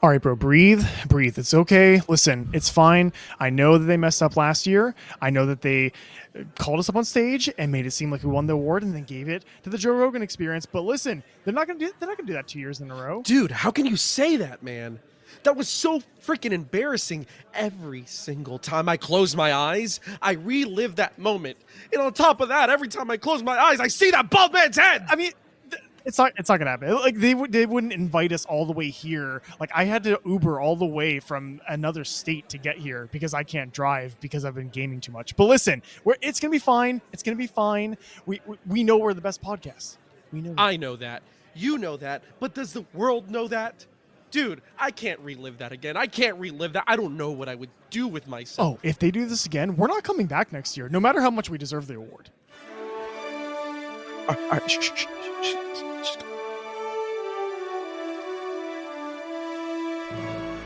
All right, bro, breathe. It's okay. Listen, it's fine. I know that they messed up last year. I know that they called us up on stage and made it seem like we won the award and then gave it to the Joe Rogan Experience. But listen, they're not gonna do that 2 years in a row. Dude, how can you say that, man? That was so freaking embarrassing. Every single time I close my eyes, I relive that moment. And on top of that, every time I close my eyes, I see that bald man's head. I mean, it's not gonna happen. Like they wouldn't invite us all the way here. Like I had to Uber all the way from another state to get here because I can't drive because I've been gaming too much. But listen, it's gonna be fine. It's gonna be fine. We know we're the best podcast. We know. I know that. You know that. But does the world know that? Dude, I can't relive that again. I can't relive that. I don't know what I would do with myself. Oh, if they do this again, we're not coming back next year, no matter how much we deserve the award. All right, shh.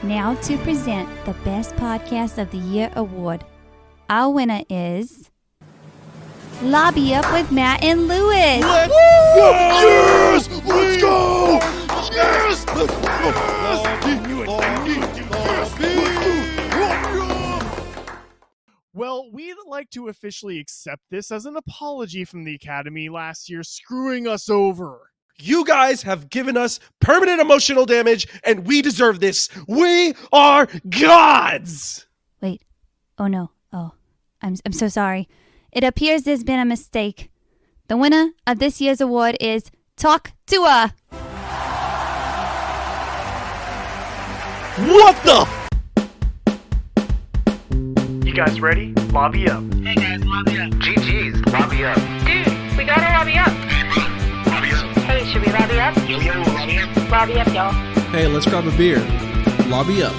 Now to present the Best Podcast of the Year award. Our winner is Lobby Up with Matt and Lewis. Yes! Let's go! Yes! Well, we'd like to officially accept this as an apology from the Academy last year screwing us over. You guys have given us permanent emotional damage, and we deserve this. We are gods! Wait. Oh no. Oh. I'm so sorry. It appears there's been a mistake. The winner of this year's award is Talk Tua. What the? You guys ready? Lobby up. Hey guys, lobby up. GG's, lobby up. Dude, we gotta lobby up. Lobby up. Hey, should we lobby up? Yo, lobby up. Lobby up, y'all. Hey, let's grab a beer. Lobby up.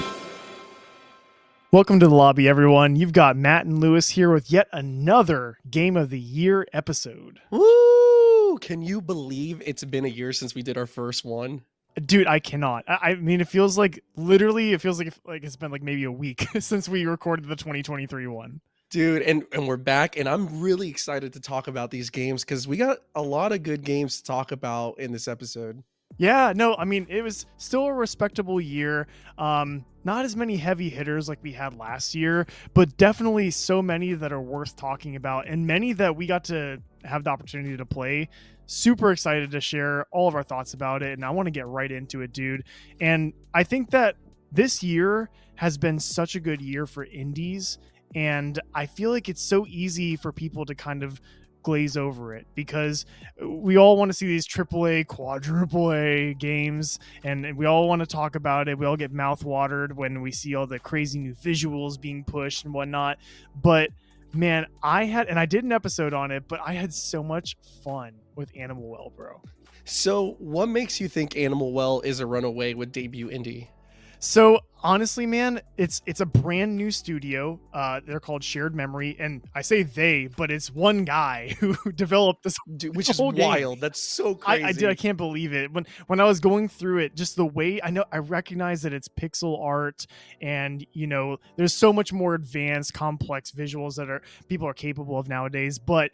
Welcome to the lobby, everyone. You've got Matt and Lewis here with yet another Game of the Year episode. Woo! Can you believe it's been a year since we did our first one? Dude, I cannot. I mean, it feels like it's been like maybe a week since we recorded the 2023 one. Dude, and we're back, and I'm really excited to talk about these games because we got a lot of good games to talk about in this episode. Yeah, no, I mean, it was still a respectable year. Not as many heavy hitters like we had last year, but definitely so many that are worth talking about and many that we got to have the opportunity to play. Super excited to share all of our thoughts about it, and I want to get right into it, dude. And I think that this year has been such a good year for indies, and I feel like it's so easy for people to kind of glaze over it because we all want to see these AAA, quadruple A games, and we all want to talk about it. We all get mouth watered when we see all the crazy new visuals being pushed and whatnot. But man, I did an episode on it, but I had so much fun with Animal Well, bro. So what makes you think Animal Well is a runaway with debut indie? So honestly, man, it's a brand new studio. They're called Shared Memory, and I say they, but it's one guy who developed this, Dude, which is whole game. wild. That's so crazy. I can't believe it. When I was going through it, just the way I recognize that it's pixel art, and there's so much more advanced, complex visuals that people are capable of nowadays, but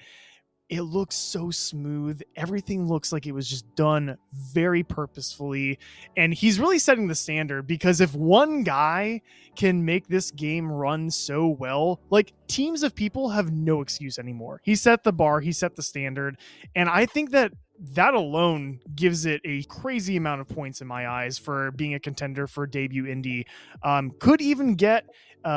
it looks so smooth. Everything looks like it was just done very purposefully. And he's really setting the standard because if one guy can make this game run so well, like teams of people have no excuse anymore. He set the bar, he set the standard. And I think that alone gives it a crazy amount of points in my eyes for being a contender for debut indie. Could even get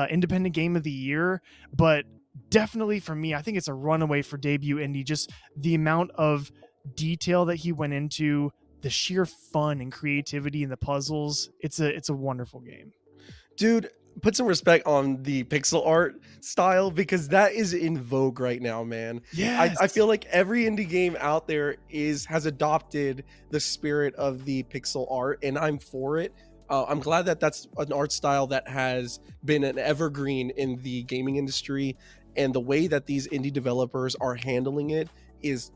independent game of the year, but definitely for me, I think it's a runaway for debut indie. Just the amount of detail that he went into, the sheer fun and creativity in the puzzles. It's a wonderful game. Dude, put some respect on the pixel art style because that is in vogue right now, man. Yeah, I feel like every indie game out there has adopted the spirit of the pixel art, and I'm for it. I'm glad that that's an art style that has been an evergreen in the gaming industry, and the way that these indie developers are handling it is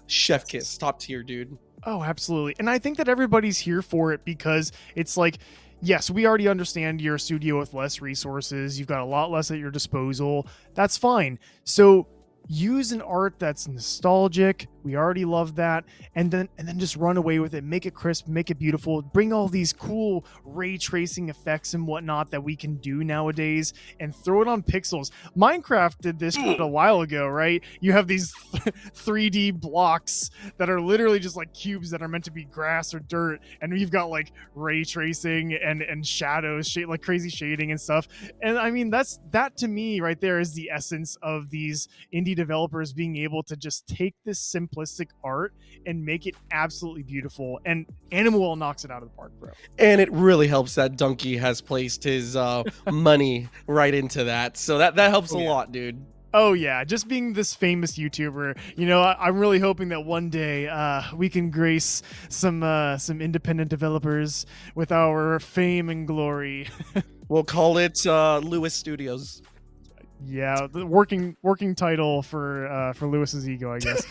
chef kiss, top tier, dude. Oh, absolutely. And I think that everybody's here for it because it's like, yes, we already understand you're a studio with less resources. You've got a lot less at your disposal. That's fine. So use an art that's nostalgic, We already love that. And then just run away with it, make it crisp, make it beautiful, bring all these cool ray tracing effects and whatnot that we can do nowadays, and throw it on pixels. Minecraft did this shit a while ago, right? You have these 3D blocks that are literally just like cubes that are meant to be grass or dirt, and we've got like ray tracing and shadows, like crazy shading and stuff. And I mean, that to me right there is the essence of these indie developers being able to just take this simplistic art and make it absolutely beautiful. And Animal knocks it out of the park, bro. And it really helps that Donkey has placed his money right into that. So that helps a lot, dude. Oh yeah, just being this famous YouTuber, you know, I'm really hoping that one day we can grace some independent developers with our fame and glory. We'll call it Lewis Studios. Yeah, the working title for Lewis's ego, I guess.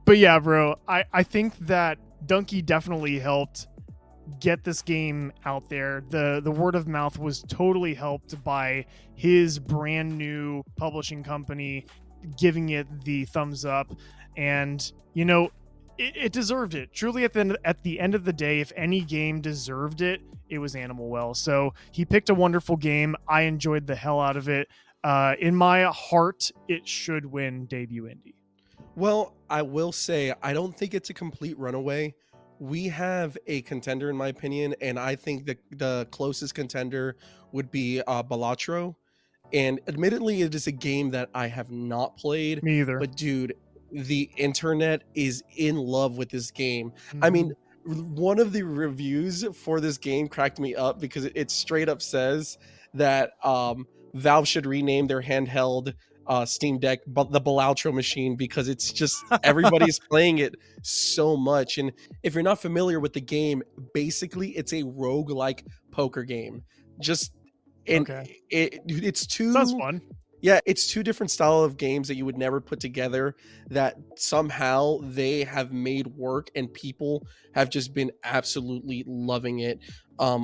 But yeah, bro, I think that Donkey definitely helped get this game out there. The word of mouth was totally helped by his brand new publishing company giving it the thumbs up, and you know, it deserved it. Truly, at the end of the day, if any game deserved it, it was Animal Well. So he picked a wonderful game. I enjoyed the hell out of it. In my heart, it should win debut indie. Well, I will say I don't think it's a complete runaway. We have a contender, in my opinion, and I think the closest contender would be Balatro. And admittedly, it is a game that I have not played. Me either. But dude, the internet is in love with this game. I mean, one of the reviews for this game cracked me up because it straight up says that Valve should rename their handheld Steam Deck the Balatro machine, because it's just everybody's playing it so much. And if you're not familiar with the game, basically it's a roguelike poker game. It's two Sounds fun. Yeah, it's two different style of games that you would never put together that somehow they have made work, and people have just been absolutely loving it.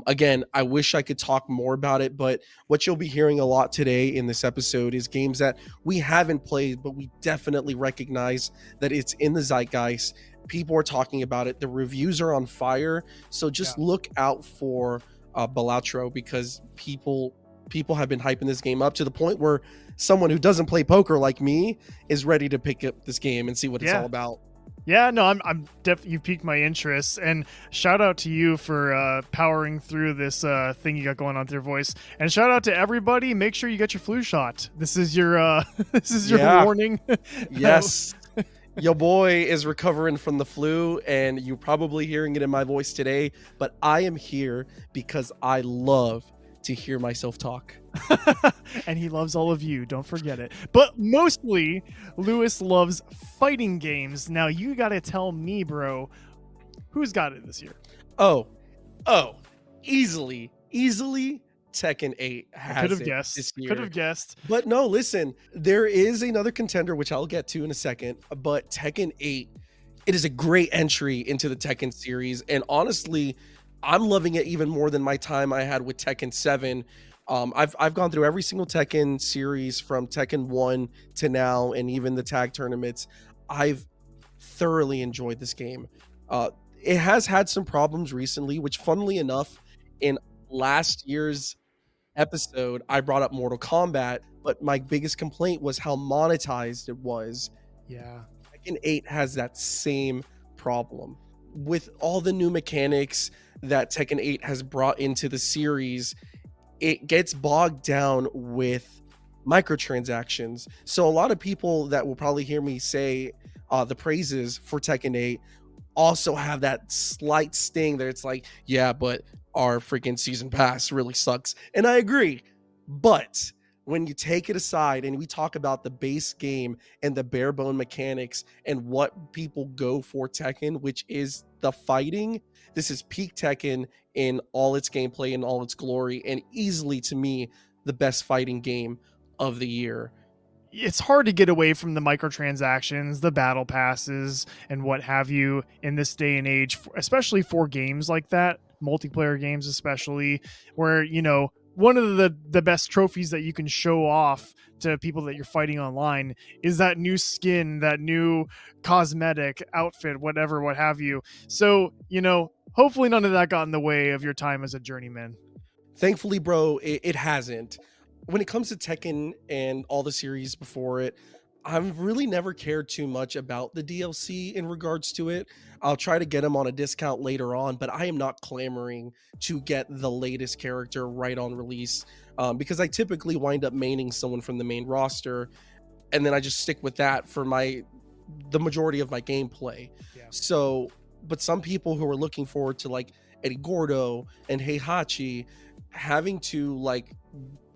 Again, I wish I could talk more about it, but what you'll be hearing a lot today in this episode is games that we haven't played, but we definitely recognize that it's in the zeitgeist. People are talking about it. The reviews are on fire. So just look out for Balatro, because people have been hyping this game up to the point where someone who doesn't play poker like me is ready to pick up this game and see what it's all about. Yeah, no, I'm definitely, you piqued my interest, and shout out to you for powering through this thing you got going on with your voice, and shout out to everybody. Make sure you get your flu shot. This is your warning. Yes. Your boy is recovering from the flu, and you're probably hearing it in my voice today, but I am here because I love to hear myself talk. And he loves all of you, don't forget it. But mostly Lewis loves fighting games. Now you gotta tell me, bro, who's got it this year? Easily Tekken 8 has it this year. Could have guessed. But no, listen, there is another contender, which I'll get to in a second, but Tekken 8, it is a great entry into the Tekken series, and honestly, I'm loving it even more than my time I had with Tekken 7. I've gone through every single Tekken series from Tekken 1 to now, and even the tag tournaments. I've thoroughly enjoyed this game. It has had some problems recently, which funnily enough, in last year's episode, I brought up Mortal Kombat, but my biggest complaint was how monetized it was. Yeah. Tekken 8 has that same problem. With all the new mechanics that Tekken 8 has brought into the series, it gets bogged down with microtransactions. So a lot of people that will probably hear me say the praises for Tekken 8 also have that slight sting that it's like, yeah, but our freaking season pass really sucks. And I agree. But when you take it aside and we talk about the base game and the bare bone mechanics and what people go for Tekken, which is the fighting, this is peak Tekken in all its gameplay and all its glory, and easily to me the best fighting game of the year. It's hard to get away from the microtransactions, the battle passes, and what have you in this day and age, especially for games like that, multiplayer games especially, where, you know, one of the best trophies that you can show off to people that you're fighting online is that new skin, that new cosmetic outfit, whatever, what have you. So, hopefully none of that got in the way of your time as a journeyman. Thankfully, bro, it hasn't. When it comes to Tekken and all the series before it, I've really never cared too much about the DLC in regards to it. I'll try to get them on a discount later on, but I am not clamoring to get the latest character right on release, because I typically wind up maining someone from the main roster, and then I just stick with that for the majority of my gameplay. Yeah. So, but some people who are looking forward to like Eddie Gordo and Heihachi having to like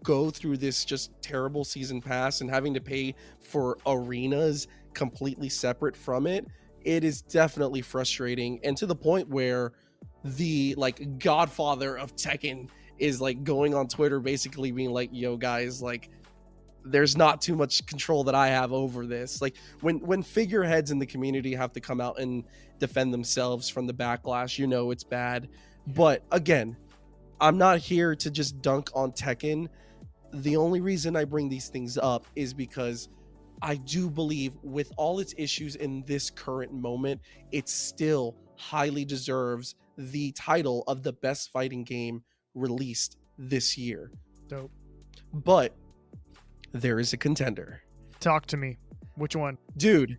go through this just terrible season pass and having to pay for arenas completely separate from it, it is definitely frustrating, and to the point where the like godfather of Tekken is like going on Twitter basically being like, yo guys, like there's not too much control that I have over this. Like when figureheads in the community have to come out and defend themselves from the backlash, it's bad. But again, I'm not here to just dunk on Tekken. The only reason I bring these things up is because I do believe with all its issues in this current moment, it still highly deserves the title of the best fighting game released this year. Dope. But there is a contender. Talk to me. Which one? Dude,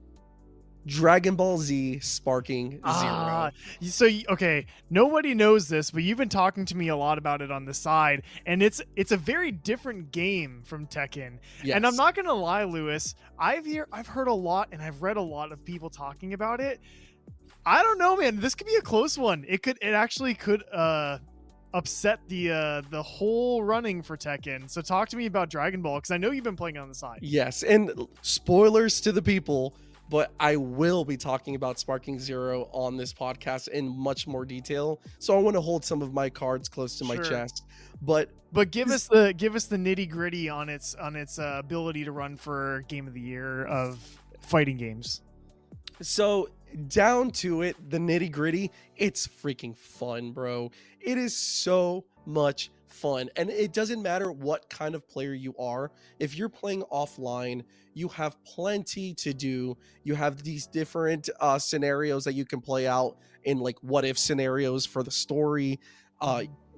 Dragon Ball Z Sparking Zero. So okay, nobody knows this, but you've been talking to me a lot about it on the side, and it's a very different game from Tekken. Yes. And I'm not gonna lie, Lewis, I've heard a lot and I've read a lot of people talking about it. I don't know, man. This could be a close one. It actually could upset the whole running for Tekken. So talk to me about Dragon Ball, because I know you've been playing it on the side. Yes, and spoilers to the people, but I will be talking about Sparking Zero on this podcast in much more detail. So I want to hold some of my cards close to my chest. But give us the nitty gritty on its ability to run for Game of the Year of fighting games. So down to it, the nitty gritty, it's freaking fun, bro. It is so much fun, and it doesn't matter what kind of player you are. If you're playing offline, you have plenty to do. You have these different scenarios that you can play out in, like what if scenarios for the story.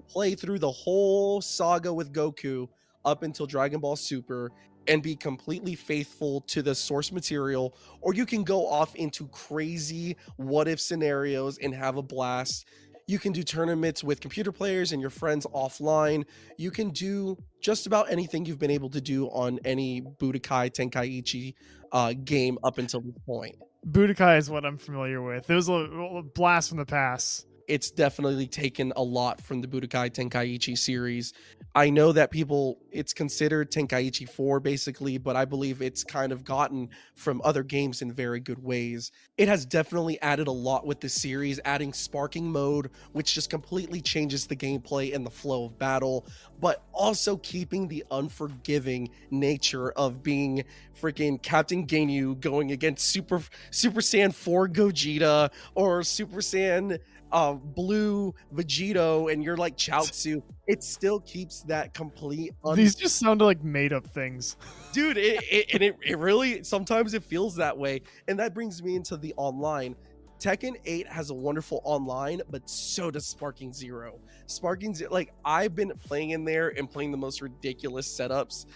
Play through the whole saga with Goku up until Dragon Ball Super and be completely faithful to the source material, or you can go off into crazy what if scenarios and have a blast. You can do tournaments with computer players and your friends offline. You can do just about anything you've been able to do on any Budokai Tenkaichi game up until this point. Budokai is what I'm familiar with. It was a blast from the past. It's definitely taken a lot from the Budokai Tenkaichi series. I know that it's considered Tenkaichi 4 basically, but I believe it's kind of gotten from other games in very good ways. It has definitely added a lot with the series, adding sparking mode, which just completely changes the gameplay and the flow of battle, but also keeping the unforgiving nature of being freaking Captain Ginyu going against Super Saiyan 4 Gogeta or Super Saiyan Blue Vegito, and you're like Chaozu. It still keeps that complete These just sound like made up things. Dude, it really sometimes it feels that way. And that brings me into the online. Tekken 8 has a wonderful online, but so does Sparking Zero. Sparking Zero, like I've been playing in there and playing the most ridiculous setups.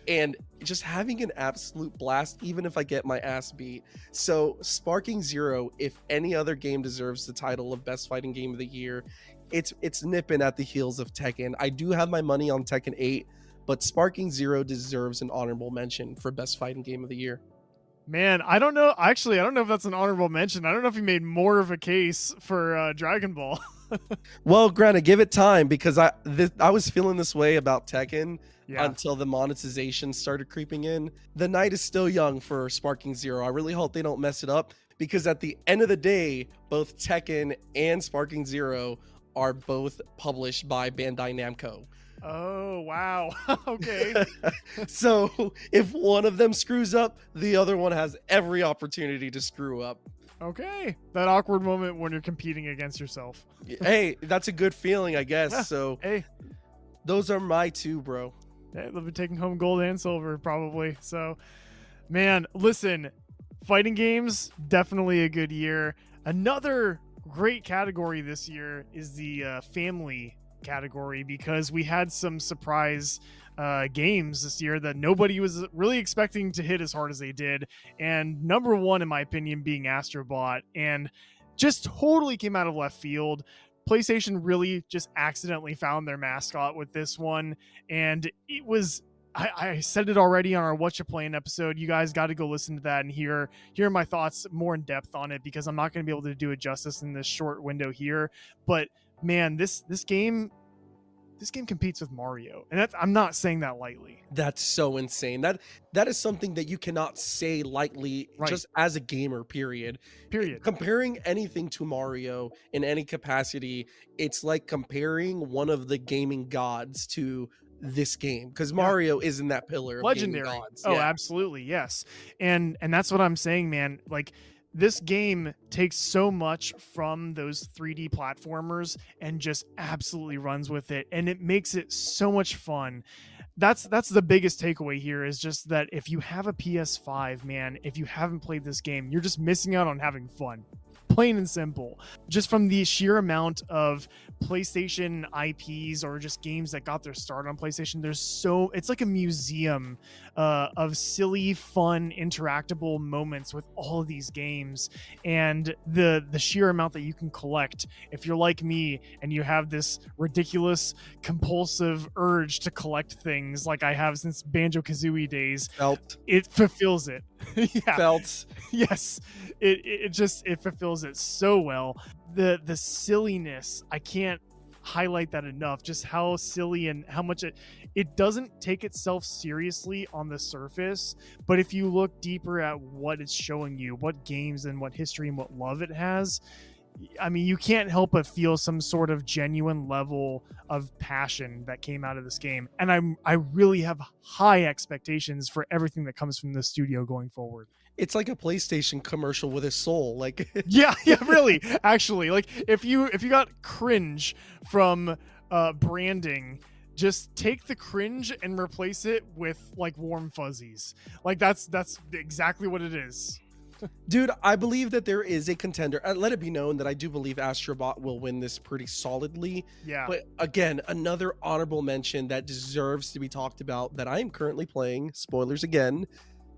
And just having an absolute blast, even if I get my ass beat. So Sparking Zero, if any other game deserves the title of best fighting game of the year, it's nipping at the heels of Tekken. I do have my money on Tekken 8, but Sparking Zero deserves an honorable mention for best fighting game of the year. Man, I don't know. Actually, I don't know if that's an honorable mention. I don't know if you made more of a case for Dragon Ball. Well, granted, give it time, because I was feeling this way about Tekken. Yeah. Until the monetization started creeping in. The night is still young for Sparking Zero. I really hope they don't mess it up, because at the end of the day, both Tekken and Sparking Zero are both published by Bandai Namco. Oh, wow. Okay. So if one of them screws up, the other one has every opportunity to screw up. Okay. That awkward moment when you're competing against yourself. Hey, that's a good feeling, I guess. Yeah. So Hey. Those are my two, bro. Yeah, they'll be taking home gold and silver probably. So, man, listen, fighting games, definitely a good year. Another great category this year is the family category, because we had some surprise games this year that nobody was really expecting to hit as hard as they did. And number one, in my opinion, being Astrobot, and just totally came out of left field. PlayStation really just accidentally found their mascot with this one, and it was, I said it already on our What You Playing episode. You guys got to go listen to that and hear my thoughts more in depth on it, because I'm not going to be able to do it justice in this short window here. But man, this game competes with Mario, and I'm not saying that lightly. That's so insane. That is something that you cannot say lightly, Right. just as a gamer, period. Comparing anything to Mario in any capacity, it's like comparing one of the gaming gods to this game, because Mario is in that pillar of Legendary. gaming gods. Oh, Yeah. absolutely, yes. And that's what I'm saying, man. Like, this game takes so much from those 3D platformers and just absolutely runs with it, and it makes it so much fun. That's the biggest takeaway here, is just that if you have a PS5, man, if you haven't played this game, you're just missing out on having fun. Plain and simple. Just from the sheer amount of PlayStation IPs or just games that got their start on PlayStation, it's like a museum of silly, fun, interactable moments with all of these games, and the sheer amount that you can collect. If you're like me and you have this ridiculous compulsive urge to collect things like I have since Banjo-Kazooie days, it fulfills it. Yeah. Felt. Yes, it fulfills it so well. The silliness, I can't highlight that enough, just how silly and how much it doesn't take itself seriously on the surface, but if you look deeper at what it's showing you, what games and what history and what love it has, I mean, you can't help but feel some sort of genuine level of passion that came out of this game. And I really have high expectations for everything that comes from the studio going forward. It's like a PlayStation commercial with a soul. Like, yeah, really. Actually, like if you got cringe from branding, just take the cringe and replace it with like warm fuzzies. Like that's exactly what it is. dude, I believe that there is a contender. Let it be known that I do believe Astrobot will win this pretty solidly. Yeah. But again, another honorable mention that deserves to be talked about that I am currently playing, spoilers again,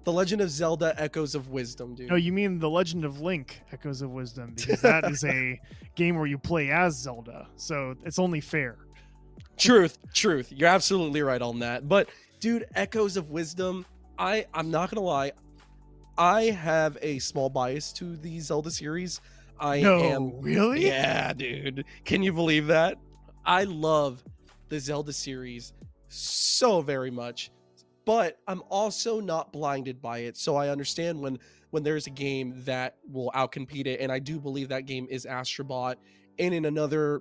The Legend of Zelda Echoes of Wisdom, dude. No, you mean The Legend of Link Echoes of Wisdom, because that is a game where you play as Zelda. So it's only fair. Truth. You're absolutely right on that. But dude, Echoes of Wisdom, I'm not gonna lie, I have a small bias to the Zelda series. Really? Yeah, dude. Can you believe that? I love the Zelda series so very much, but I'm also not blinded by it. So I understand when there's a game that will outcompete it, and I do believe that game is Astrobot. And in another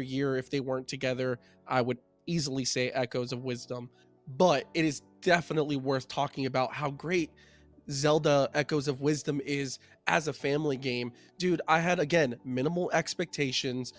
year, if they weren't together, I would easily say Echoes of Wisdom. But it is definitely worth talking about how great Zelda Echoes of Wisdom is as a family game. Dude, I had, again, minimal expectations.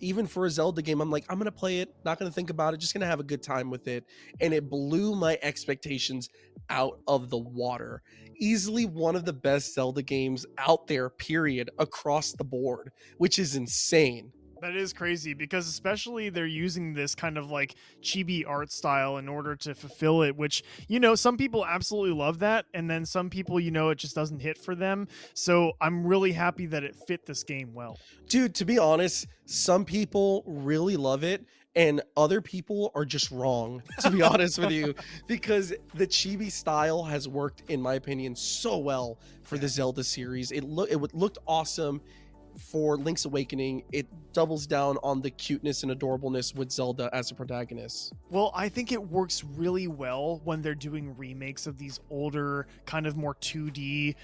Even for a Zelda game, I'm like, I'm going to play it, not going to think about it, just going to have a good time with it. And it blew my expectations out of the water. Easily one of the best Zelda games out there, period, across the board, which is insane. That is crazy, because especially they're using this kind of like chibi art style in order to fulfill it, which, you know, some people absolutely love that, and then some people, you know, it just doesn't hit for them. So I'm really happy that it fit this game well. Dude, to be honest, some people really love it and other people are just wrong, to be honest with you, because the chibi style has worked, in my opinion, so well for the Zelda series. It looked awesome for Link's Awakening. It doubles down on the cuteness and adorableness with Zelda as a protagonist. Well, I think it works really well when they're doing remakes of these older, kind of more 2D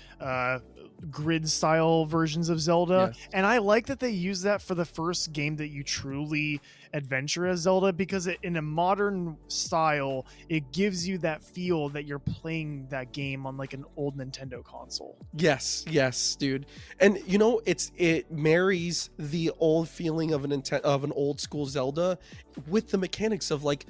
grid style versions of Zelda. Yes. And I like that they use that for the first game that you truly adventure as Zelda, because in a modern style, it gives you that feel that you're playing that game on like an old Nintendo console. Yes, dude. And you know, it's it marries the old feeling of an old school Zelda with the mechanics of like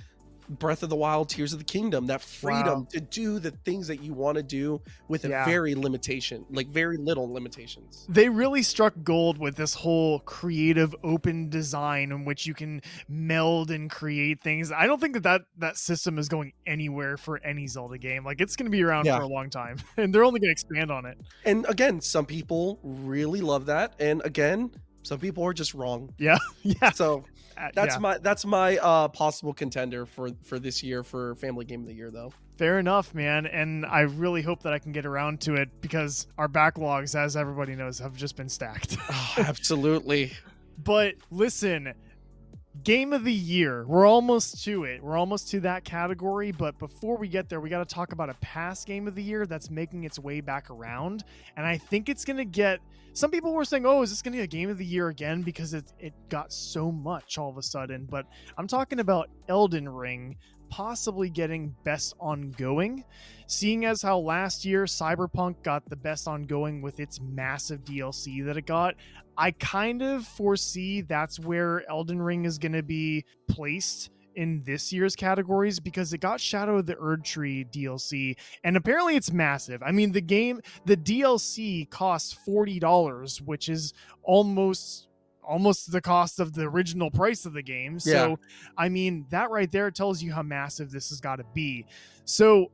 Breath of the Wild, Tears of the Kingdom, that freedom to do the things that you want to do with a very little limitations. They really struck gold with this whole creative open design in which you can meld and create things. I don't think that system is going anywhere for any Zelda game. Like, it's going to be around for a long time, and they're only going to expand on it. And again, some people really love that, and again, some people are just wrong. Yeah. So that's my possible contender for this year for Family Game of the Year, though. Fair enough, man. And I really hope that I can get around to it because our backlogs, as everybody knows, have just been stacked. Oh, absolutely. But listen, Game of the Year, we're almost to it. We're almost to that category. But before we get there, we got to talk about a past Game of the Year that's making its way back around. And I think it's going to get... Some people were saying, oh, is this going to get Game of the Year again? Because it got so much all of a sudden. But I'm talking about Elden Ring possibly getting Best Ongoing, seeing as how last year Cyberpunk got the Best Ongoing with its massive DLC that it got. I kind of foresee that's where Elden Ring is going to be placed in this year's categories because it got Shadow of the Erdtree DLC, and apparently it's massive. I mean, the DLC costs $40, which is almost the cost of the original price of the game. So, I mean, that right there tells you how massive this has got to be. So,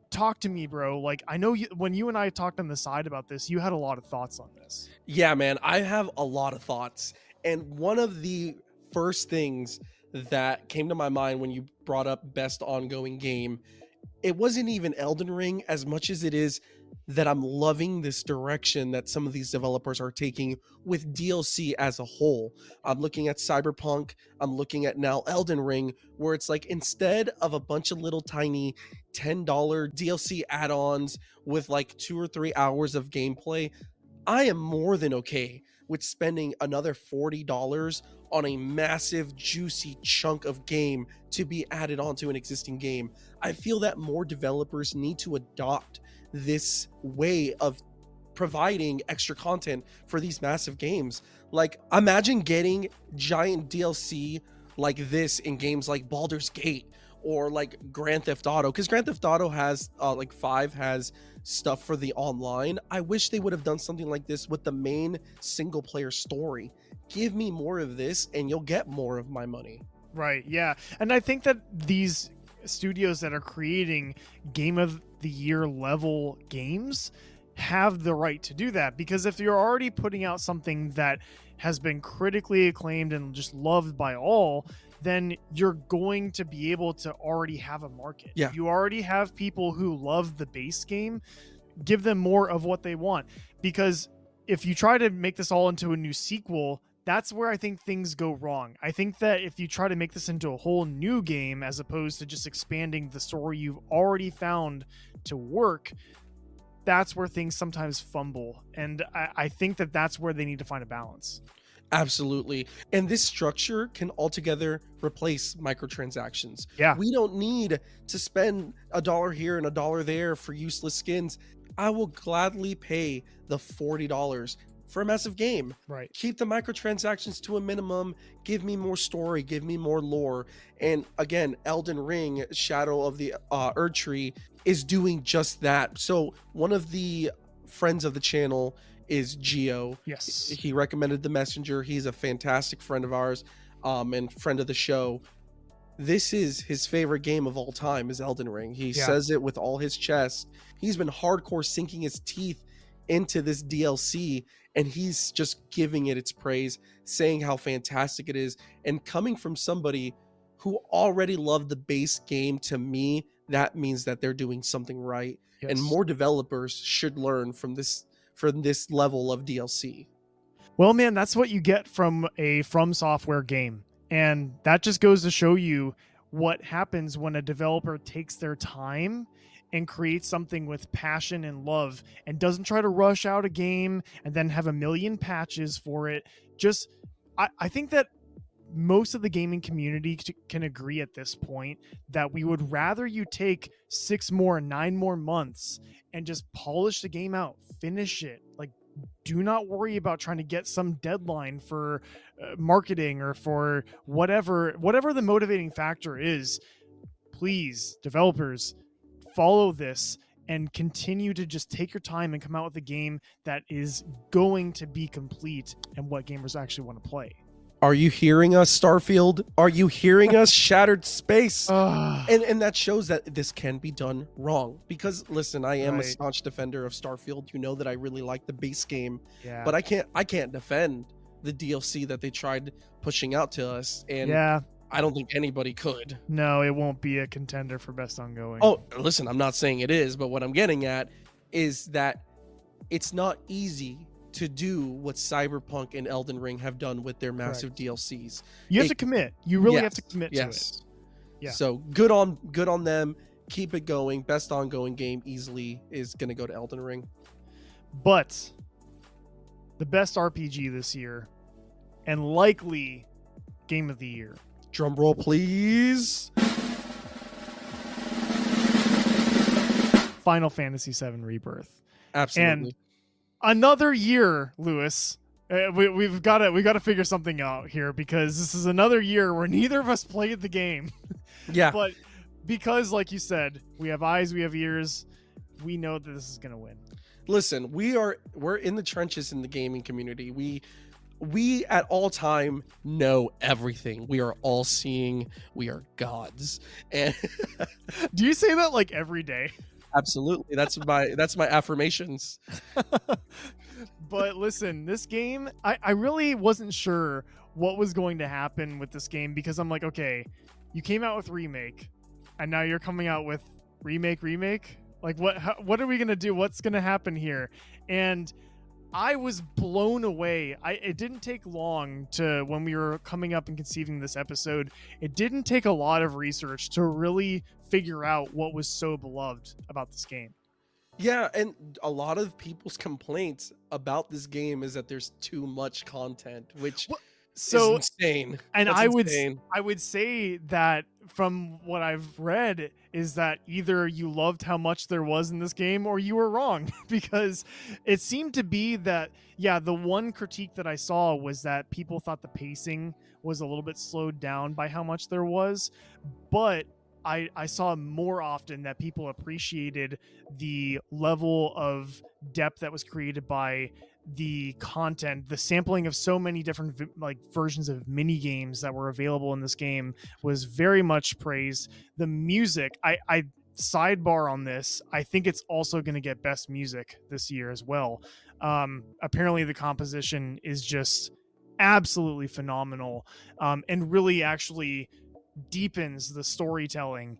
talk to me, bro. Like, I know when you and I talked on the side about this, you had a lot of thoughts on this. Yeah, man, I have a lot of thoughts. And one of the first things that came to my mind when you brought up Best Ongoing Game, it wasn't even Elden Ring as much as it is that I'm loving this direction that some of these developers are taking with DLC as a whole. I'm looking at Cyberpunk, I'm looking at now Elden Ring, where it's like instead of a bunch of little tiny $10 DLC add-ons with like 2 or 3 hours of gameplay, I am more than okay with spending another $40 on a massive, juicy chunk of game to be added onto an existing game. I feel that more developers need to adopt this way of providing extra content for these massive games. Like, imagine getting giant DLC like this in games like Baldur's Gate or like Grand Theft Auto, because Grand Theft Auto has like 5 has stuff for the online. I wish they would have done something like this with the main single player story. Give me more of this and you'll get more of my money. Right, yeah. And I think that these studios that are creating Game of the Year level games have the right to do that, because if you're already putting out something that has been critically acclaimed and just loved by all, then you're going to be able to already have a market. Yeah. You already have people who love the base game. Give them more of what they want, because if you try to make this all into a new sequel, that's where I think things go wrong. I think that if you try to make this into a whole new game as opposed to just expanding the story you've already found to work, that's where things sometimes fumble. And I think that that's where they need to find a balance. Absolutely. And this structure can altogether replace microtransactions. Yeah. We don't need to spend $1 here and $1 there for useless skins. I will gladly pay the $40 for a massive game. Right. Keep the microtransactions to a minimum. Give me more story. Give me more lore. And again, Elden Ring, Shadow of the Erdtree is doing just that. So one of the friends of the channel is Geo. Yes. He recommended The Messenger. He's a fantastic friend of ours and friend of the show. This is his favorite game of all time, is Elden Ring. He says it with all his chest. He's been hardcore sinking his teeth into this DLC, and he's just giving it its praise, saying how fantastic it is. And coming from somebody who already loved the base game, to me, that means that they're doing something right. Yes. And more developers should learn from this level of DLC. Well, man, that's what you get from a From Software game. And that just goes to show you what happens when a developer takes their time and creates something with passion and love and doesn't try to rush out a game and then have a million patches for it. I think that most of the gaming community can agree at this point that we would rather you take 9 more months and just polish the game out, finish it, like do not worry about trying to get some deadline for marketing or for whatever the motivating factor is. Please, developers, follow this and continue to just take your time and come out with a game that is going to be complete and what gamers actually want to play. Are you hearing us, Starfield? Are you hearing us, Shattered Space? Ugh. And that shows that this can be done wrong. Because listen, I am a Right. staunch defender of Starfield. You know that I really like the base game, Yeah. but I can't defend the DLC that they tried pushing out to us, and yeah. I don't think anybody could. No, it won't be a contender for best ongoing. Oh, listen, I'm not saying it is, but what I'm getting at is that it's not easy to do what Cyberpunk and Elden Ring have done with their massive DLCs. you have it- to commit. You really have Yes, to commit to it. Yeah. So good on them. Keep it going. Best ongoing game easily is gonna go to Elden Ring. But the best RPG this year, and likely game of the year, Drum roll, please. Final Fantasy VII Rebirth. Absolutely. Another year, Lewis. We've got to figure something out here, because this is another year where neither of us played the game. Yeah. But because, like you said, we have eyes, we have ears, we know that this is gonna win. Listen, we're in the trenches in the gaming community. We at all time know everything. We are all seeing. We are gods. And Do you say that like every day? absolutely, that's my affirmations. But listen, this game, I really wasn't sure what was going to happen with this game, because I'm like, okay, you came out with Remake, and now you're coming out with Remake. Like, what are we gonna do? What's gonna happen here? And I was blown away. It didn't take long to, when we were coming up and conceiving this episode, it didn't take a lot of research to really figure out what was so beloved about this game. Yeah, and a lot of people's complaints about this game is that there's too much content, which So is insane. And That's I insane. would say that from what I've read is that either you loved how much there was in this game or you were wrong, because it seemed to be that, yeah, the one critique that I saw was that people thought the pacing was a little bit slowed down by how much there was, but I saw more often that people appreciated the level of depth that was created by the content. The sampling of so many different versions of mini games that were available in this game was very much praised. The music, I sidebar on this, I think it's also going to get best music this year as well. Apparently the composition is just absolutely phenomenal, and really actually deepens the storytelling,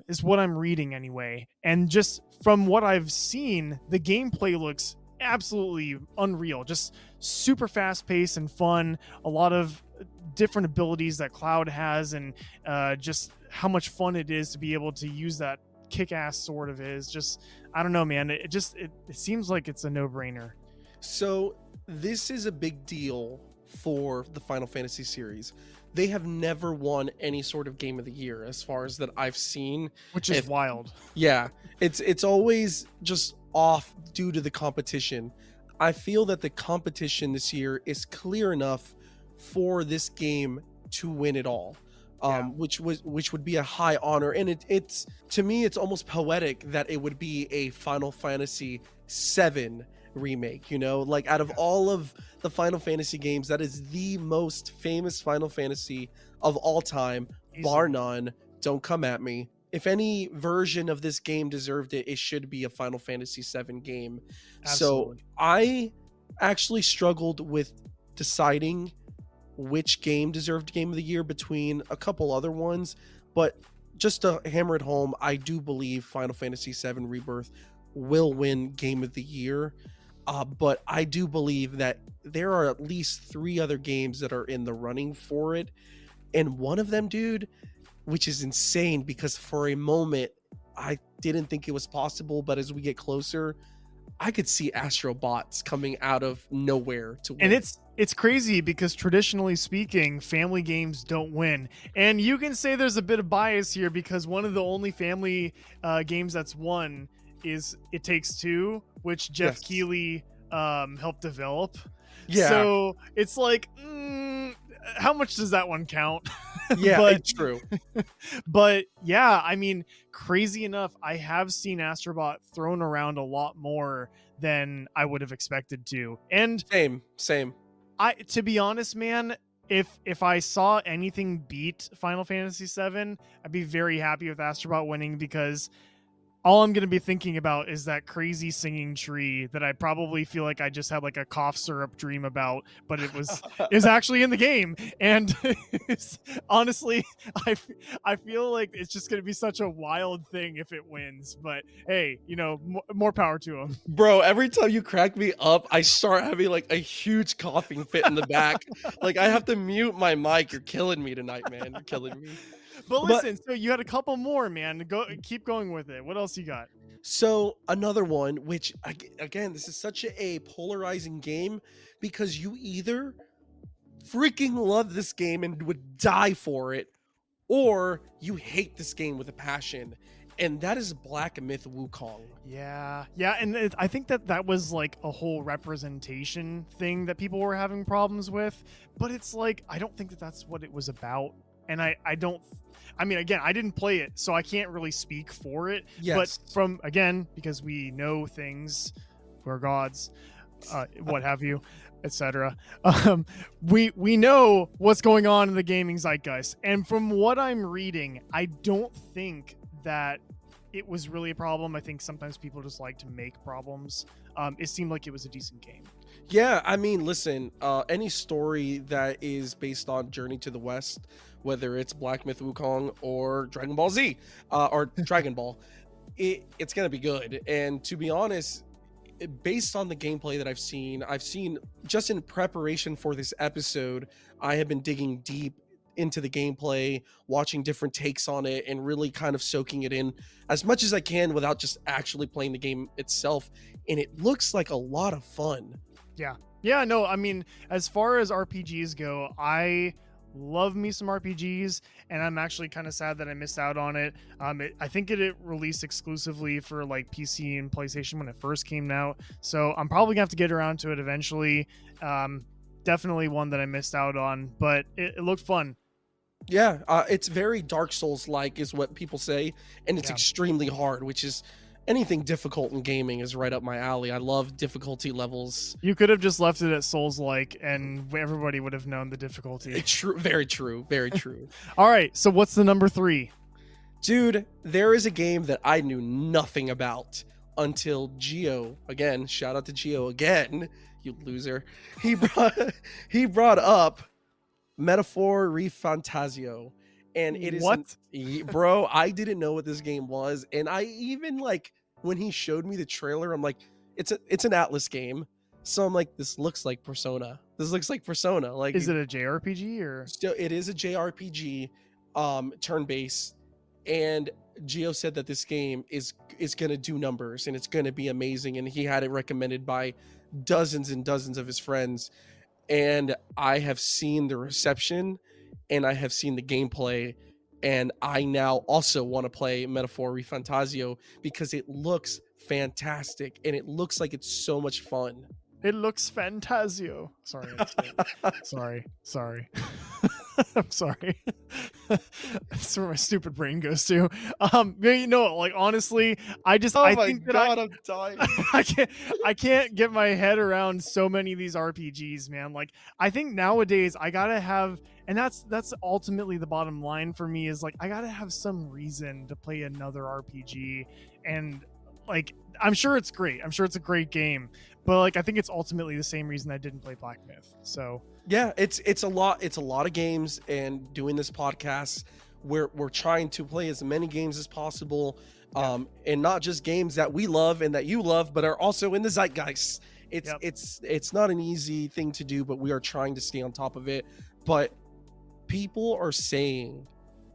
is what I'm reading anyway. And just from what I've seen, the gameplay looks absolutely unreal, just super fast paced and fun, a lot of different abilities that Cloud has, and just how much fun it is to be able to use that kick-ass sword of his. Just, I don't know, man, it seems like it's a no-brainer. So this is a big deal for the Final Fantasy series. They have never won any sort of game of the year as far as that I've seen, Which is wild. Yeah, it's always just off due to the competition. I feel that the competition this year is clear enough for this game to win it all, which would be a high honor. And it's to me, it's almost poetic that it would be a Final Fantasy VII remake. You know, like out of all of the Final Fantasy games, that is the most famous Final Fantasy of all time, bar none. Don't come at me. If any version of this game deserved it, it should be a Final Fantasy VII game. Absolutely. So I actually struggled with deciding which game deserved Game of the Year between a couple other ones, but just to hammer it home, I do believe Final Fantasy VII Rebirth will win Game of the Year. But I do believe that there are at least 3 other games that are in the running for it. And one of them, dude, which is insane because for a moment, I didn't think it was possible. But as we get closer, I could see Astro Bots coming out of nowhere to win. And it's crazy because traditionally speaking, family games don't win. And you can say there's a bit of bias here because one of the only family games that's won is It Takes Two, which Jeff Yes. Keighley helped develop. Yeah, So it's like, how much does that one count? yeah, but it's true. but yeah, I mean, crazy enough, I have seen Astrobot thrown around a lot more than I would have expected to. And Same. to be honest, man, if I saw anything beat Final Fantasy VII, I'd be very happy with Astrobot winning, because all I'm going to be thinking about is that crazy singing tree that I probably feel like I just had like a cough syrup dream about, but it was actually in the game. And honestly, I feel like it's just going to be such a wild thing if it wins. But hey, more power to him. Bro, every time you crack me up, I start having like a huge coughing fit in the back. Like I have to mute my mic. You're killing me tonight, man. You're killing me. But listen, so you had a couple more, man. Keep going with it. What else you got? So another one, which again, this is such a polarizing game, because you either freaking love this game and would die for it, or you hate this game with a passion, and that is Black Myth Wukong. Yeah, and I think that was like a whole representation thing that people were having problems with, but it's like, I don't think that that's what it was about. And I mean, again, I didn't play it, so I can't really speak for it. Yes. But because we know things, we're gods, what have you, etc. We know what's going on in the gaming zeitgeist. And from what I'm reading, I don't think that it was really a problem. I think sometimes people just like to make problems. It seemed like it was a decent game. Yeah, I mean, listen, any story that is based on Journey to the West, whether it's Black Myth Wukong or Dragon Ball Z, or Dragon Ball, it's going to be good. And to be honest, based on the gameplay that I've seen just in preparation for this episode, I have been digging deep into the gameplay, watching different takes on it, and really kind of soaking it in as much as I can without just actually playing the game itself. And it looks like a lot of fun. Yeah, no, I mean, as far as RPGs go, I love me some RPGs, and I'm actually kind of sad that I missed out on it. I think it released exclusively for like PC and PlayStation when it first came out, so I'm probably gonna have to get around to it eventually. Definitely one that I missed out on, but it looked fun. Yeah, it's very Dark Souls-like is what people say, and it's extremely hard, which is anything difficult in gaming is right up my alley. I love difficulty levels. You could have just left it at Souls-like, and everybody would have known the difficulty. True, very true, very true. All right, so what's the number 3? Dude, there is a game that I knew nothing about until Geo, again, shout out to Geo again, you loser. He brought up Metaphor ReFantazio. And it is what? Bro, I didn't know what this game was, and I even like when he showed me the trailer, I'm like, it's an Atlas game. So I'm like, this looks like Persona. Like, is it a JRPG or? Still, it is a JRPG, turn-based, and Gio said that this game is gonna do numbers and it's gonna be amazing, and he had it recommended by dozens and dozens of his friends, and I have seen the reception. And I have seen the gameplay, and I now also want to play Metaphor ReFantazio because it looks fantastic, and it looks like it's so much fun. It looks Fantasio. Sorry. Sorry. I'm sorry. That's where my stupid brain goes to. Like honestly, I think that I'm dying. I can't get my head around so many of these RPGs, man. Like I think nowadays I gotta have, and that's ultimately the bottom line for me, is like I gotta have some reason to play another RPG. And like I'm sure it's great. I'm sure it's a great game, but like I think it's ultimately the same reason I didn't play Black Myth. So yeah, it's a lot of games, and doing this podcast, we're trying to play as many games as possible, and not just games that we love and that you love, but are also in the zeitgeist. It's not an easy thing to do, but we are trying to stay on top of it. But people are saying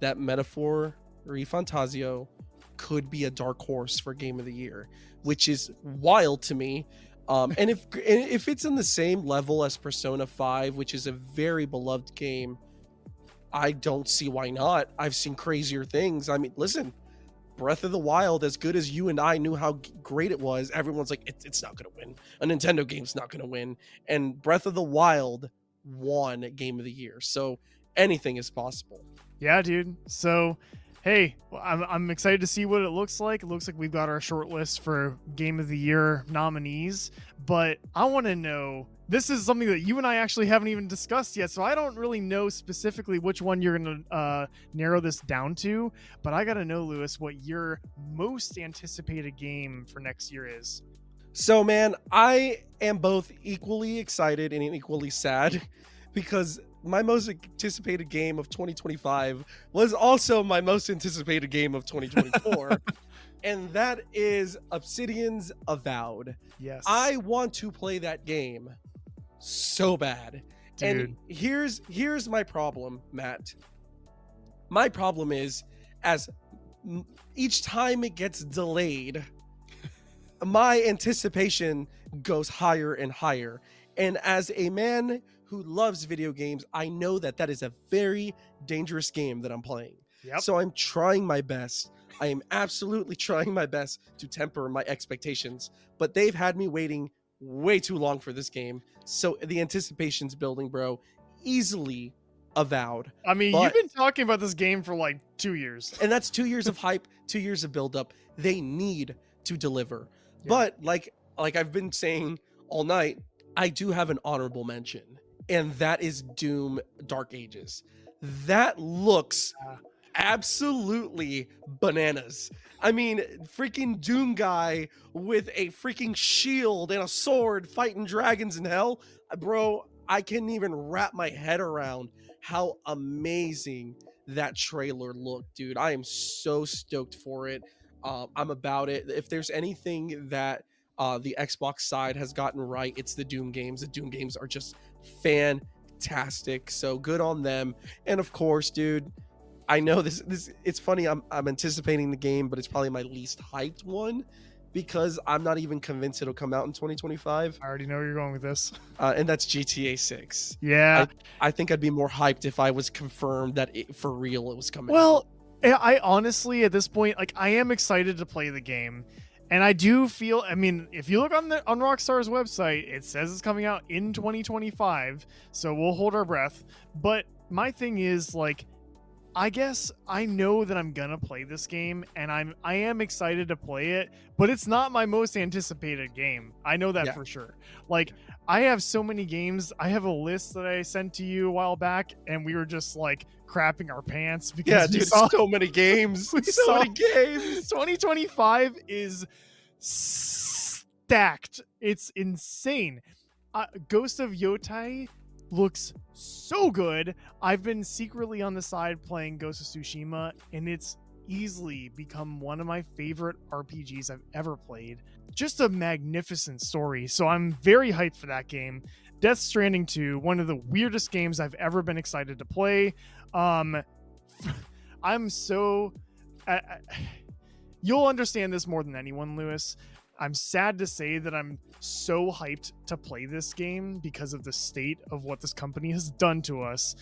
that Metaphor ReFantazio could be a dark horse for Game of the Year, which is wild to me. And if it's in the same level as Persona 5, which is a very beloved game, I don't see why not. I've seen crazier things. I mean, listen, Breath of the Wild, as good as you and I knew how great it was, everyone's like, it's not going to win. A Nintendo game's not going to win. And Breath of the Wild won Game of the Year. So anything is possible. Yeah, dude. So, hey, well, I'm excited to see what it looks like. It looks like we've got our short list for Game of the Year nominees, but I want to know, this is something that you and I actually haven't even discussed yet, so I don't really know specifically which one you're going to narrow this down to, but I got to know, Lewis, what your most anticipated game for next year is. So, man, I am both equally excited and equally sad because my most anticipated game of 2025 was also my most anticipated game of 2024. And that is Obsidian's Avowed. Yes. I want to play that game so bad. Dude. And here's my problem, Matt. My problem is, each time it gets delayed, my anticipation goes higher and higher. And as a man who loves video games, I know that is a very dangerous game that I'm playing. Yep. So I'm trying my best. I am absolutely trying my best to temper my expectations, but they've had me waiting way too long for this game. So the anticipation's building, bro. Easily Avowed. I mean, but- you've been talking about this game for like 2 years. And that's 2 years of hype, 2 years of buildup. They need to deliver. Yeah. But like I've been saying all night, I do have an honorable mention, and that is Doom Dark Ages. That looks absolutely bananas. I mean, freaking Doom guy with a freaking shield and a sword fighting dragons in hell. Bro, I can't even wrap my head around how amazing that trailer looked, dude. I am so stoked for it. I'm about it. If there's anything that the Xbox side has gotten right, it's the Doom games. The Doom games are just fantastic. So good on them. And of course, dude, I know this it's funny. I'm anticipating the game, but it's probably my least hyped one because I'm not even convinced it'll come out in 2025. I already know where you're going with this. And that's GTA 6. Yeah. I think I'd be more hyped if I was confirmed that for real it was coming out. Well, I honestly, at this point, like, I am excited to play the game. And I do feel, I mean, if you look on Rockstar's website, it says it's coming out in 2025. So we'll hold our breath. But my thing is, like, I guess I know that I'm gonna play this game, and I am excited to play it, but it's not my most anticipated game. I know that for sure. Like, I have so many games. I have a list that I sent to you a while back, and we were just like crapping our pants because yeah, we dude, saw so many games. So many games. 2025 is stacked. It's insane. Ghost of Yotai looks so good. I've been secretly on the side playing Ghost of Tsushima, and it's easily become one of my favorite RPGs I've ever played. Just a magnificent story. So I'm very hyped for that game. Death Stranding 2, one of the weirdest games I've ever been excited to play. I'm so... you'll understand this more than anyone, Lewis. I'm sad to say that I'm so hyped to play this game because of the state of what this company has done to us.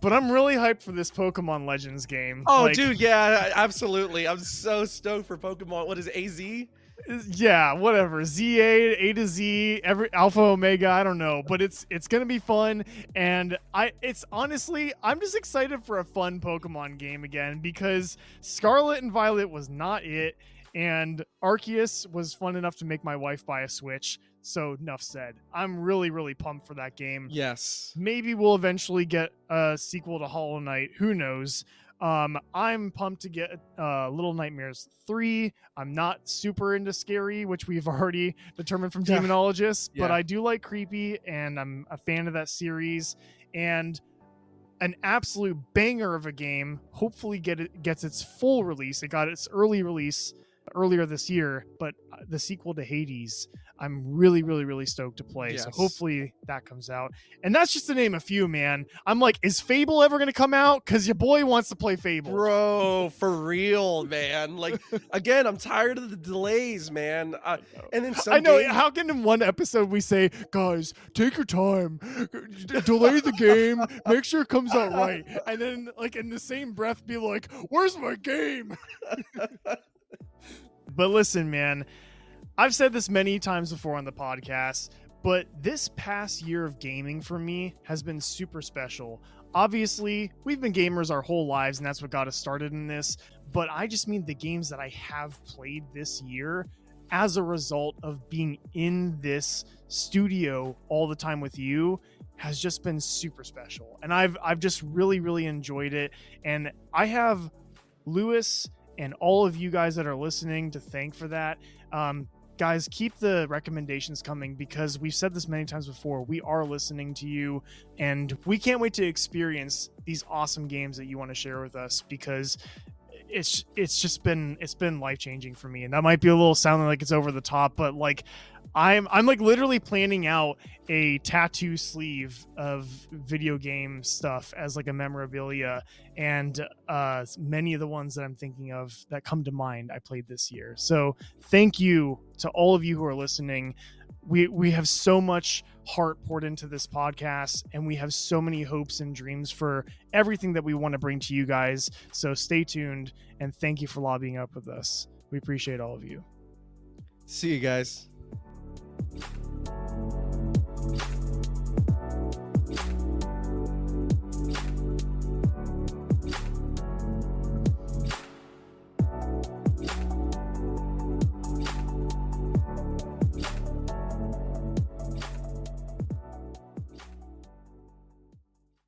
But I'm really hyped for this Pokemon Legends game. Oh, Like, dude, yeah, absolutely. I'm so stoked for Pokemon. What is it, AZ? yeah, whatever. ZA, A to Z, every Alpha Omega, I don't know, but it's gonna be fun, and it's honestly, I'm just excited for a fun Pokemon game again because Scarlet and Violet was not it, and Arceus was fun enough to make my wife buy a Switch. So enough said. I'm really, really pumped for that game. Yes. Maybe we'll eventually get a sequel to Hollow Knight. Who knows? I'm pumped to get Little Nightmares 3. I'm not super into scary, which we've already determined from Yeah. Demonologists, but Yeah. I do like creepy, and I'm a fan of that series. And an absolute banger of a game. Hopefully gets its full release. It got its early release earlier this year, but the sequel to Hades, I'm really, really, really stoked to play. So Yes. hopefully that comes out. And that's just to name a few, man. I'm like, is Fable ever going to come out? Because your boy wants to play Fable. Bro, for real, man. Like, again, I'm tired of the delays, man. And then some I know. games- How can in one episode we say, guys, take your time, delay the game, make sure it comes out right, and then like in the same breath be like, where's my game? But listen, man, I've said this many times before on the podcast, but this past year of gaming for me has been super special. Obviously, we've been gamers our whole lives, and that's what got us started in this. But I just mean the games that I have played this year as a result of being in this studio all the time with you has just been super special. And I've just really, really enjoyed it. And I have Lewis and all of you guys that are listening to thank for that. Guys, keep the recommendations coming because we've said this many times before. We are listening to you, and we can't wait to experience these awesome games that you want to share with us because it's been life-changing for me. And that might be a little sounding like it's over the top, but like I'm like literally planning out a tattoo sleeve of video game stuff as like a memorabilia, and many of the ones that I'm thinking of that come to mind I played this year. So thank you to all of you who are listening. We have so much heart poured into this podcast, and we have so many hopes and dreams for everything that we want to bring to you guys. So stay tuned, and thank you for lobbying up with us. We appreciate all of you. See you guys.